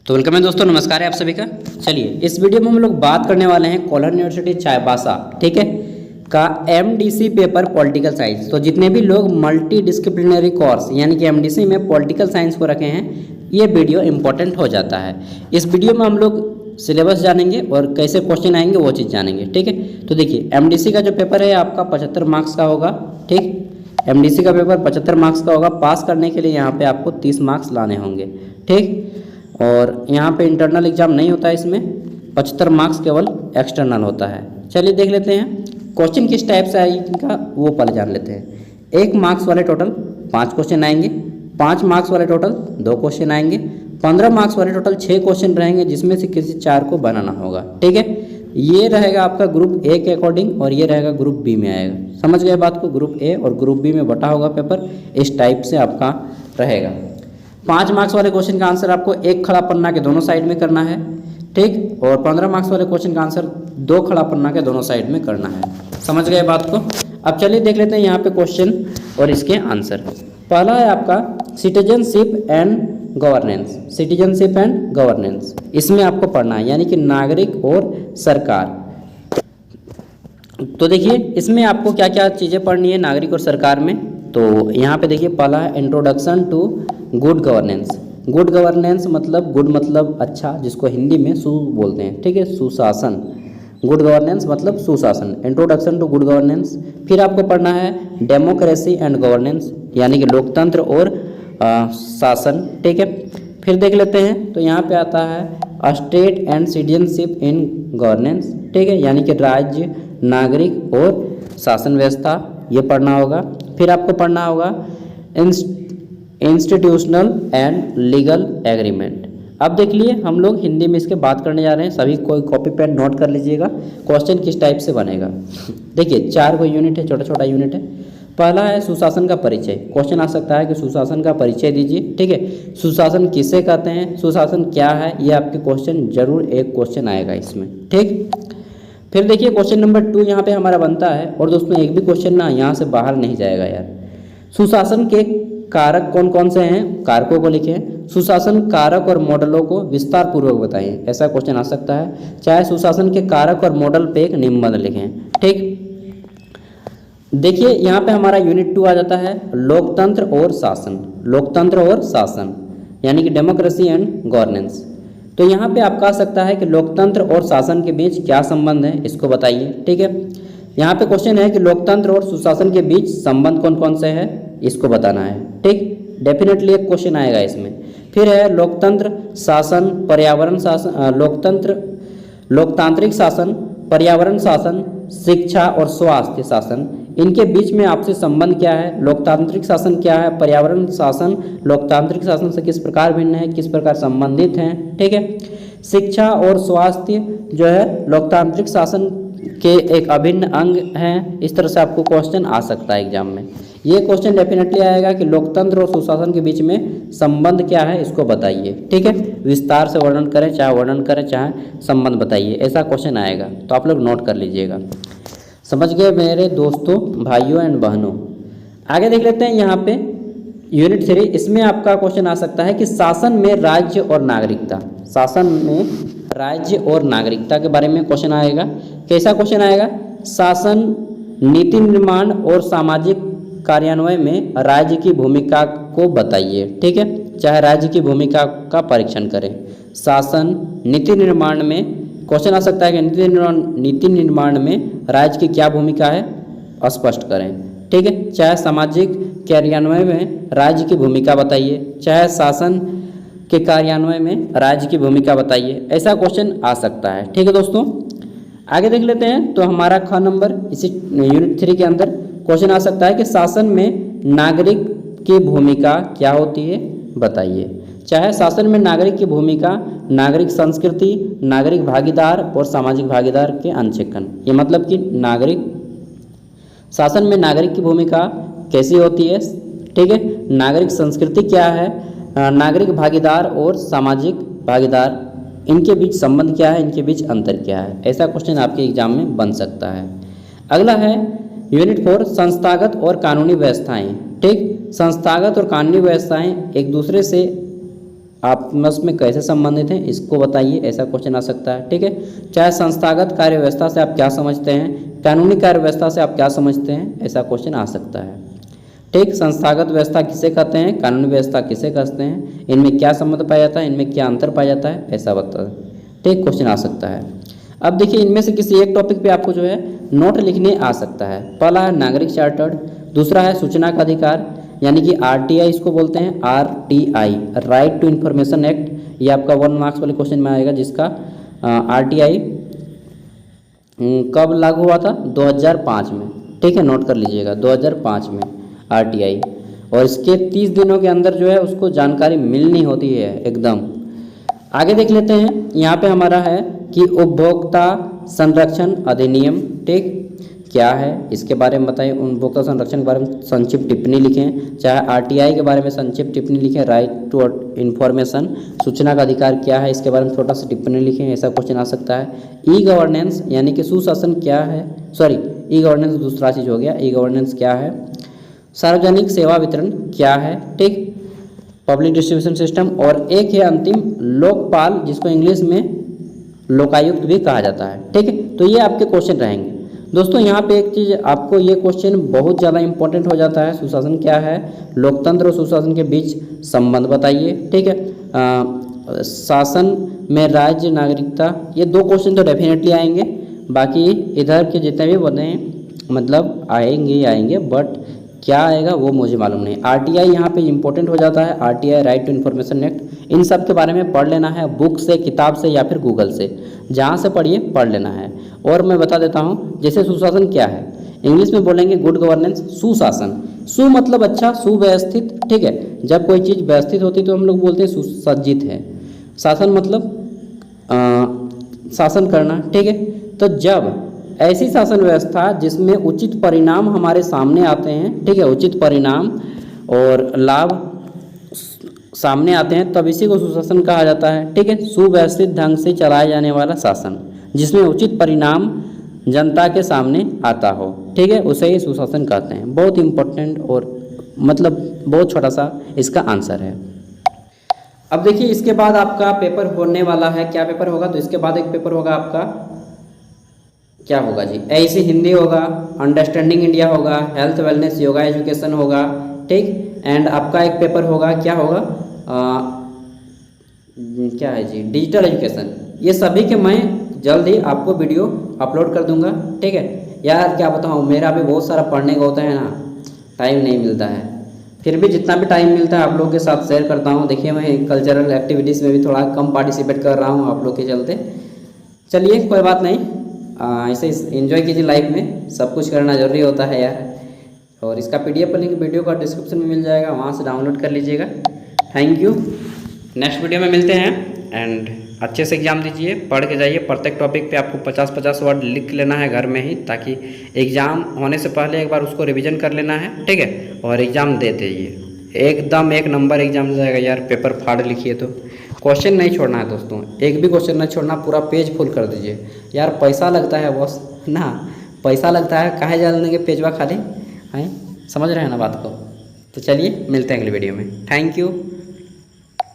तो वेलकम है दोस्तों, नमस्कार है आप सभी का। चलिए इस वीडियो में हम लोग बात करने वाले हैं कोल्हान यूनिवर्सिटी चाईबासा, ठीक है, का एमडीसी पेपर पॉलिटिकल साइंस। तो जितने भी लोग मल्टी डिसिप्लिनरी कोर्स यानी कि एमडीसी में पॉलिटिकल साइंस को रखे हैं, ये वीडियो इंपॉर्टेंट हो जाता है। इस वीडियो में हम लोग सिलेबस जानेंगे और कैसे क्वेश्चन आएंगे वो चीज़ जानेंगे, ठीक है। तो देखिए एमडीसी का जो पेपर है आपका 75 मार्क्स का होगा, ठीक। एमडीसी का पेपर 75 मार्क्स का होगा। पास करने के लिए यहाँ पे आपको 30 मार्क्स लाने होंगे, ठीक। और यहाँ पे इंटरनल एग्जाम नहीं होता है, इसमें 75 मार्क्स केवल एक्सटर्नल होता है। चलिए देख लेते हैं क्वेश्चन किस टाइप से आएगा, वो पहले जान लेते हैं। 1 मार्क्स वाले टोटल 5 क्वेश्चन आएंगे, 5 मार्क्स वाले टोटल 2 क्वेश्चन आएंगे, 15 मार्क्स वाले टोटल 6 क्वेश्चन रहेंगे, जिसमें से किसी 4 को बनाना होगा, ठीक है। ये रहेगा आपका ग्रुप ए के अकॉर्डिंग और ये रहेगा ग्रुप बी में आएगा। समझ गए बात को, ग्रुप ए और ग्रुप बी में बटा होगा पेपर, इस टाइप से आपका रहेगा। 5 मार्क्स वाले क्वेश्चन का आंसर आपको 1 खड़ा पन्ना के दोनों साइड में करना है, ठीक। और 15 मार्क्स वाले क्वेश्चन का आंसर 2 खड़ा पन्ना के दोनों साइड में करना है। समझ गए बात को। अब चलिए देख लेते हैं यहाँ पे क्वेश्चन और इसके आंसर। पहला है आपका citizenship and governance. Citizenship and governance इसमें आपको पढ़ना है, यानी कि नागरिक और सरकार। तो देखिए इसमें आपको क्या क्या चीज़ें पढ़नी है नागरिक और सरकार में। तो यहाँ पे देखिए पहला है introduction to good governance. Good governance मतलब गुड मतलब अच्छा, जिसको हिंदी में सु बोलते हैं, ठीक है, सुशासन। गुड गवर्नेंस मतलब सुशासन, इंट्रोडक्शन टू गुड गवर्नेंस। फिर आपको पढ़ना है डेमोक्रेसी एंड गवर्नेंस, यानी कि लोकतंत्र और शासन, ठीक है। फिर देख लेते हैं तो यहाँ पे आता है state and citizenship in governance, ठीक है, यानी कि राज्य, नागरिक और शासन व्यवस्था, ये पढ़ना होगा। फिर आपको पढ़ना होगा इंस्टीट्यूशनल एंड लीगल एग्रीमेंट। अब देख लिए हम लोग हिंदी में इसके बात करने जा रहे हैं, सभी कोई कॉपी पेन नोट कर लीजिएगा क्वेश्चन किस टाइप से बनेगा। देखिए 4 को यूनिट है, छोटा छोटा यूनिट है। पहला है सुशासन का परिचय। क्वेश्चन आ सकता है कि सुशासन का परिचय दीजिए, ठीक है। सुशासन किसे कहते हैं, सुशासन क्या है, ये आपके क्वेश्चन जरूर एक क्वेश्चन आएगा इसमें, ठीक। फिर देखिए क्वेश्चन नंबर 2 यहाँ पे हमारा बनता है, और दोस्तों एक भी क्वेश्चन ना यहाँ से बाहर नहीं जाएगा यार। सुशासन के कारक कौन कौन से हैं, कारकों को लिखें। सुशासन कारक और मॉडलों को विस्तार पूर्वक बताइए, ऐसा क्वेश्चन आ सकता है। चाहे सुशासन के कारक और मॉडल पे एक निबंध लिखें, ठीक। देखिए यहाँ पे हमारा यूनिट 2 आ जाता है लोकतंत्र और शासन। लोकतंत्र और शासन यानी कि डेमोक्रेसी एंड गवर्नेंस। तो यहाँ पे आपका आ सकता है कि लोकतंत्र और शासन के बीच क्या संबंध है, इसको बताइए, ठीक है। यहाँ पे क्वेश्चन है कि लोकतंत्र और सुशासन के बीच संबंध कौन कौन से है, इसको बताना है, ठीक। डेफिनेटली एक क्वेश्चन आएगा इसमें। फिर है लोकतंत्र शासन, पर्यावरण शासन, लोकतांत्रिक शासन, पर्यावरण शासन, शिक्षा और स्वास्थ्य शासन, इनके बीच में आपसे संबंध क्या है। लोकतांत्रिक शासन क्या है, पर्यावरण शासन लोकतांत्रिक शासन से किस प्रकार भिन्न है, किस प्रकार संबंधित हैं, ठीक है। शिक्षा और स्वास्थ्य जो है लोकतांत्रिक शासन के एक अभिन्न अंग हैं। इस तरह से आपको क्वेश्चन आ सकता है एग्जाम में। ये क्वेश्चन डेफिनेटली आएगा कि लोकतंत्र और सुशासन के बीच में संबंध क्या है, इसको बताइए, ठीक है। विस्तार से वर्णन करें, चाहे वर्णन करें चाहे संबंध बताइए, ऐसा क्वेश्चन आएगा। तो आप लोग नोट कर लीजिएगा। समझ गए मेरे दोस्तों, भाइयों एंड बहनों। आगे देख लेते हैं यहाँ पे यूनिट 3। इसमें आपका क्वेश्चन आ सकता है कि शासन में राज्य और नागरिकता। शासन में राज्य और नागरिकता के बारे में क्वेश्चन आएगा। कैसा क्वेश्चन आएगा, शासन नीति निर्माण और सामाजिक कार्यान्वयन में राज्य की भूमिका को बताइए, ठीक है। चाहे राज्य की भूमिका का परीक्षण करें। शासन नीति निर्माण में क्वेश्चन आ सकता है कि नीति निर्माण में राज्य की क्या भूमिका है, स्पष्ट करें, ठीक है। चाहे सामाजिक कार्यान्वयन में राज्य की भूमिका बताइए, चाहे शासन के कार्यान्वयन में राज्य की भूमिका बताइए, ऐसा क्वेश्चन आ सकता है, ठीक है दोस्तों। आगे देख लेते हैं तो हमारा ख नंबर इसी यूनिट 3 के अंदर क्वेश्चन आ सकता है कि शासन में नागरिक की भूमिका क्या होती है, बताइए। चाहे शासन में नागरिक की भूमिका, नागरिक संस्कृति, नागरिक भागीदार और सामाजिक भागीदार के अंशकन। ये मतलब कि नागरिक शासन में नागरिक की भूमिका कैसी होती है, ठीक है। नागरिक संस्कृति क्या है, नागरिक भागीदार और सामाजिक भागीदार, इनके बीच संबंध क्या है, इनके बीच अंतर क्या है, ऐसा क्वेश्चन आपके एग्जाम में बन सकता है। अगला है यूनिट 4 संस्थागत और कानूनी व्यवस्थाएं, ठीक। संस्थागत और कानूनी व्यवस्थाएं एक दूसरे से आपस में कैसे संबंधित हैं इसको बताइए, ऐसा क्वेश्चन आ सकता है। ठीक है, चाहे संस्थागत कार्य व्यवस्था से आप क्या समझते हैं, कानूनी कार्य व्यवस्था से आप क्या समझते हैं, ऐसा क्वेश्चन आ सकता है। ठीक, संस्थागत व्यवस्था किसे कहते हैं, कानूनी व्यवस्था किसे कहते हैं, इनमें क्या संबंध पाया जाता है, इनमें क्या अंतर पाया जाता है, ऐसा बता। ठीक, क्वेश्चन आ सकता है। अब देखिए इनमें से किसी एक टॉपिक पे आपको जो है नोट लिखने आ सकता है। पहला है नागरिक चार्टर्ड, दूसरा है सूचना का अधिकार यानी कि आरटीआई इसको बोलते हैं, RTI right to information act. ये आपका 1 मार्क्स वाले क्वेश्चन में आएगा, जिसका आरटीआई कब लागू हुआ था, 2005 में। ठीक है, नोट कर लीजिएगा 2005 में आरटीआई, और इसके 30 दिनों के अंदर जो है उसको जानकारी मिलनी होती है एकदम। आगे देख लेते हैं, यहाँ पे हमारा है कि उपभोक्ता संरक्षण अधिनियम। ठीक, क्या है इसके बारे में बताइए, उपभोक्ता संरक्षण के बारे में संक्षिप्त टिप्पणी लिखें। चाहे आरटीआई के बारे में संक्षिप्त टिप्पणी लिखें, राइट टू इन्फॉर्मेशन, सूचना का अधिकार क्या है इसके बारे में छोटा सा टिप्पणी लिखें, ऐसा क्वेश्चन आ सकता है। ई गवर्नेंस यानी कि सुशासन क्या है, सॉरी ई गवर्नेंस दूसरा चीज़ हो गया, ई गवर्नेंस क्या है। सार्वजनिक सेवा वितरण क्या है, ठीक, पब्लिक डिस्ट्रीब्यूशन सिस्टम। और एक है अंतिम लोकपाल, जिसको इंग्लिश में लोकायुक्त भी कहा जाता है। ठीक है, तो ये आपके क्वेश्चन रहेंगे दोस्तों। यहाँ पे एक चीज़ आपको, ये क्वेश्चन बहुत ज़्यादा इंपॉर्टेंट हो जाता है, सुशासन क्या है, लोकतंत्र और सुशासन के बीच संबंध बताइए। ठीक है, शासन में राज्य नागरिकता, ये 2 क्वेश्चन तो डेफिनेटली आएंगे, बाकी इधर के जितने भी बने मतलब आएंगे, बट क्या आएगा वो मुझे मालूम नहीं। आरटीआई यहाँ पे इंपॉर्टेंट हो जाता है, RTI right to information act. इन सब के बारे में पढ़ लेना है बुक से, किताब से या फिर गूगल से, जहाँ से पढ़िए पढ़ लेना है। और मैं बता देता हूँ, जैसे सुशासन क्या है, इंग्लिश में बोलेंगे गुड गवर्नेंस, सुशासन। सु मतलब अच्छा, सुव्यवस्थित। ठीक है, जब कोई चीज़ व्यवस्थित होती तो हम लोग बोलते हैं सुसज्जित है। शासन मतलब शासन करना। ठीक है, तो जब ऐसी शासन व्यवस्था जिसमें उचित परिणाम हमारे सामने आते हैं, ठीक है, उचित परिणाम और लाभ सामने आते हैं, तब इसी को सुशासन कहा जाता है। ठीक है, सुव्यवस्थित ढंग से चलाए जाने वाला शासन जिसमें उचित परिणाम जनता के सामने आता हो, ठीक है, उसे ही सुशासन कहते हैं। बहुत इंपॉर्टेंट और मतलब बहुत छोटा सा इसका आंसर है। अब देखिए इसके बाद आपका पेपर होने वाला है, क्या पेपर होगा, तो इसके बाद एक पेपर होगा आपका, क्या होगा जी, ऐसी हिंदी होगा, अंडरस्टैंडिंग इंडिया होगा, हेल्थ वेलनेस योगा एजुकेशन होगा। ठीक, एंड आपका एक पेपर होगा, क्या होगा, क्या है जी, डिजिटल एजुकेशन। ये सभी के मैं जल्द ही आपको वीडियो अपलोड कर दूंगा। ठीक है यार, क्या बताऊँ, मेरा भी बहुत सारा पढ़ने का होता है ना, टाइम नहीं मिलता है, फिर भी जितना भी टाइम मिलता है आप लोगों के साथ शेयर करता हूँ। देखिए मैं कल्चरल एक्टिविटीज़ में भी थोड़ा कम पार्टिसिपेट कर रहा हूँ आप लोग के चलते। चलिए कोई बात नहीं, ऐसे एंजॉय कीजिए, लाइफ में सब कुछ करना ज़रूरी होता है यार। और इसका PDF लिंक वीडियो का डिस्क्रिप्शन में मिल जाएगा, वहाँ से डाउनलोड कर लीजिएगा। थैंक यू, नेक्स्ट वीडियो में मिलते हैं। एंड अच्छे से एग्जाम दीजिए, पढ़ के जाइए। प्रत्येक टॉपिक पे आपको 50-50 वर्ड लिख लेना है घर में ही, ताकि एग्ज़ाम होने से पहले एक बार उसको रिवीजन कर लेना है। ठीक है, और एग्ज़ाम दे दीजिए, एकदम 1 नंबर एग्जाम जाएगा यार। पेपर फाड़ लिखिए तो क्वेश्चन नहीं छोड़ना है दोस्तों, एक भी क्वेश्चन नहीं छोड़ना, पूरा पेज फुल कर दीजिए यार। पैसा लगता है बॉस ना, पैसा लगता है, काहे जाने के पेजवा खाली हैं, समझ रहे हैं ना बात को। तो चलिए मिलते हैं अगली वीडियो में। Thank you.